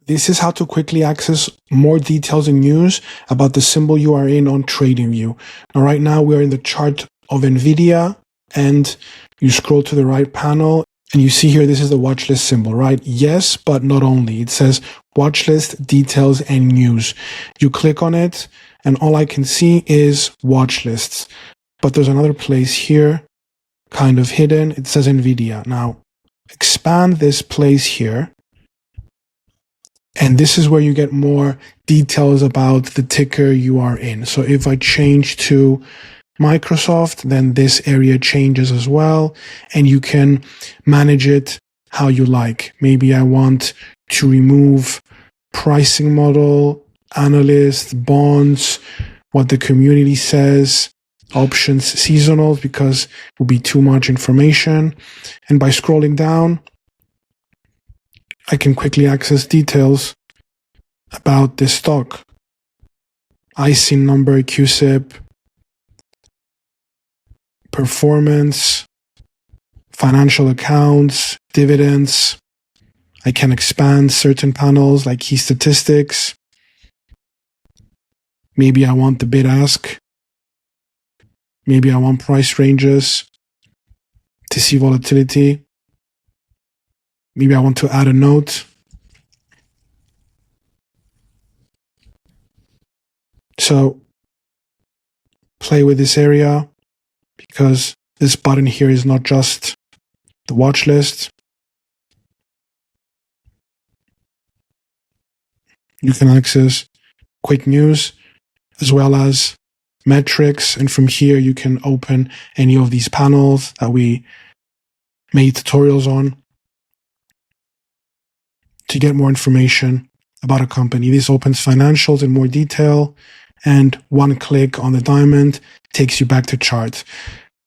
This is how to quickly access more details and news about the symbol you are in on TradingView. Now, right now we're in the chart of NVIDIA, and you scroll to the right panel and you see here, this is the watch list symbol, right? Yes, but not only. It says watch list, details, and news. You click on it and all I can see is watch lists. But there's another place here, kind of hidden. It says NVIDIA. Now, expand this place here. And this is where you get more details about the ticker you are in. So if I change to Microsoft, then this area changes as well. And you can manage it how you like. Maybe I want to remove pricing model, analyst, bonds, what the community says, options, seasonals, because it will be too much information. And by scrolling down, I can quickly access details about this stock. ISIN number, QSIP, performance, financial accounts, dividends. I can expand certain panels like key statistics. Maybe I want the bid ask. Maybe I want price ranges to see volatility. Maybe I want to add a note. So play with this area because this button here is not just the watch list. You can access quick news as well as metrics. And from here, you can open any of these panels that we made tutorials on to get more information about a company. This opens financials in more detail, and one click on the diamond takes you back to chart.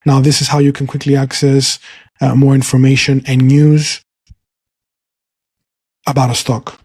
Now, this is how you can quickly access more information and news about a stock.